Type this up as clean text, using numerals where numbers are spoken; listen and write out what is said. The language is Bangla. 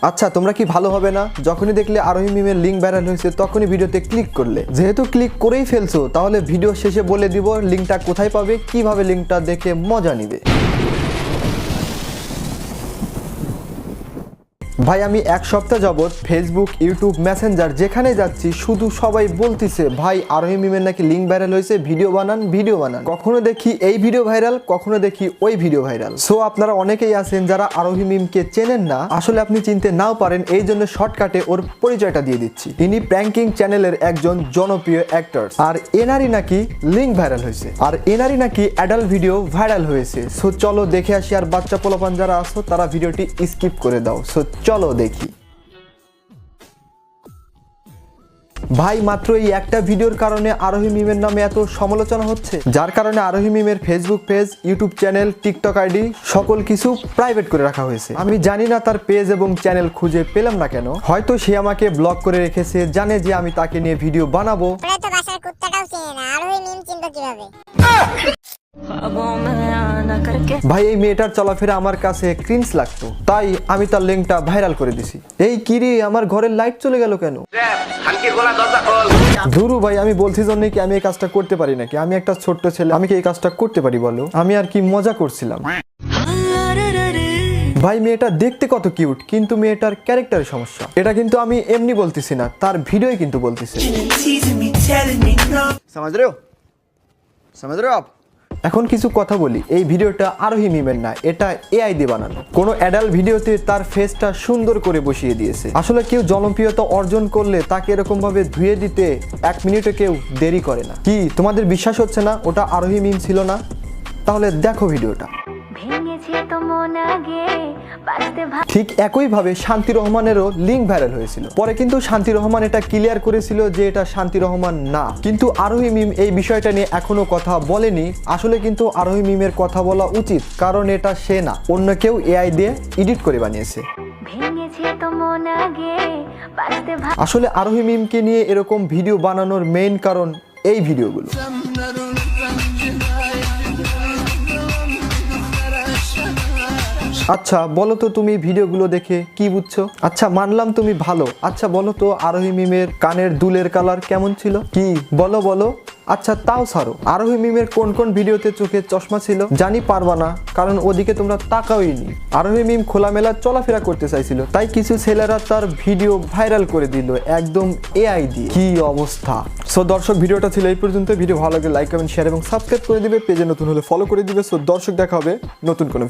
আচ্ছা, তোমরা কি ভালো হবে না যখনই দেখলে আরোহী মিমের লিঙ্ক ভাইরাল হয়েছে তখনই ভিডিওতে ক্লিক করলে? যেহেতু ক্লিক করেই ফেলছো তাহলে ভিডিও শেষে বলে দিব লিঙ্কটা কোথায় পাবে, কিভাবে লিঙ্কটা দেখে মজা নিবে। ভাই আমি এক সপ্তাহ যাবত ফেসবুক, ইউটিউব, মেসেঞ্জার যেখানে যাচ্ছি শুধু সবাই বলতিছে ভাই আরোহী মিমের নাকি লিঙ্ক ভাইরাল হয়েছে, ভিডিও বানান ভিডিও বানান। কখনো দেখি এই ভিডিও ভাইরাল, কখনো দেখি ওই ভিডিও ভাইরাল। সো আপনারা অনেকেই আছেন যারা আরোহী মিমকে চেনেন না, আসলে আপনি চিনতে নাও পারেন, এই জন্য শর্টকাটে ওর পরিচয়টা দিয়ে দিচ্ছি। ইনি প্র্যাঙ্কিং চ্যানেলের একজন জনপ্রিয় অ্যাক্টর, আর এনারই নাকি লিঙ্ক ভাইরাল হয়েছে, আর এনারই নাকি অ্যাডাল্ট ভিডিও ভাইরাল হয়েছে। সো চলো দেখে আসি, আর বাচ্চা পোলাপান যারা আসো তারা ভিডিওটি স্কিপ করে দাও। সো চলো দেখি। ভাই মাত্র এই একটা ভিডিওর কারণে আরোহী মিমের নামে এত সমালোচনা হচ্ছে, যার কারণে আরোহী মিমের Facebook page, YouTube channel, TikTok ID সকল কিছু প্রাইভেট করে রাখা হয়েছে। আমি জানি না তার পেজ এবং চ্যানেল খুঁজে পেলাম না কেন। হয়তো সে আমাকে ব্লক করে রেখেছে, জানে যে আমি তাকে নিয়ে ভিডিও বানাবো। ভাই এই মেয়েটার চলাফেরা আমার কাছে ক্রিঞ্জ লাগতো, তাই আমি তার লিঙ্কটা ভাইরাল করে দিছি। এই কিরে, আমার ঘরের লাইট চলে গেল কেন? ধুরু ভাই, আমি বলছি জন্য কি আমি এই কাজটা করতে পারি নাকি? আমি একটা ছোট্ট ছেলে, আমি কি এই কাজটা করতে পারি বলো? আমি আর কি মজা করছিলাম। ভাই মেয়েটা দেখতে কত কিউট, কিন্তু মেয়েটার ক্যারেক্টারের সমস্যা। এটা কিন্তু আমি এমনি বলতেছি না, তার ভিডিওই কিন্তু বলতেছে। এখন কিছু কথা বলি, এই ভিডিওটা আরোহী মিমের না, এটা এআই দিয়ে বানানো। কোনো অ্যাডাল্ট ভিডিওতে তার ফেসটা সুন্দর করে বসিয়ে দিয়েছে। আসলে কেউ জনপ্রিয়তা অর্জন করলে তাকে এরকম ভাবে ধুয়ে দিতে 1 মিনিটে কেউ দেরি করে না। কি তোমাদের বিশ্বাস হচ্ছে না ওটা আরোহী মিম ছিল না? তাহলে দেখো ভিডিওটা। ঠিক একইভাবে শান্তি রহমানেরও লিঙ্ক ভাইরাল হয়েছিল, পরে কিন্তু শান্তি রহমান এটা ক্লিয়ার করেছিল যে এটা শান্তি রহমান না। কিন্তু আরোহী মিম এই বিষয়টা নিয়ে এখনো কথা বলেনি। আসলে কিন্তু আরোহী মিমের কথা বলা উচিত, কারণ এটা সে না, অন্য কেউ এআই দিয়ে এডিট করে বানিয়েছে। আসলে আরোহী মিমকে নিয়ে এরকম ভিডিও বানানোর মেইন কারণ এই ভিডিওগুলো। আচ্ছা বলো তো তুমি ভিডিওগুলো দেখে কি বুঝছো? আচ্ছা মানলাম তুমি ভালো, আচ্ছা বলো তো আরোহী মিমের কানের দুলের কালার কেমন ছিল? কি বলো বলো। আচ্ছা তাও ছাড়ো, আরোহী মিমের কোন কোন ভিডিওতে চোখে চশমা ছিল? জানি পারবা না, কারণ ওদিকে তোমরা তাকাওইনি। আরোহী মিম খোলামেলা চলাফেরা করতে চাইছিল, তাই কিছু ছেলেরা তার ভিডিও ভাইরাল করে দিল একদম এআই দিয়ে। কি অবস্থা। সো দর্শক ভিডিওটা ছিল এই পর্যন্ত। ভিডিও ভালো লাগলে লাইক, কমেন্ট, শেয়ার এবং সাবস্ক্রাইব করে দিবে। পেজে নতুন হলে ফলো করে দিবে। সো দর্শক দেখা হবে নতুন কোনো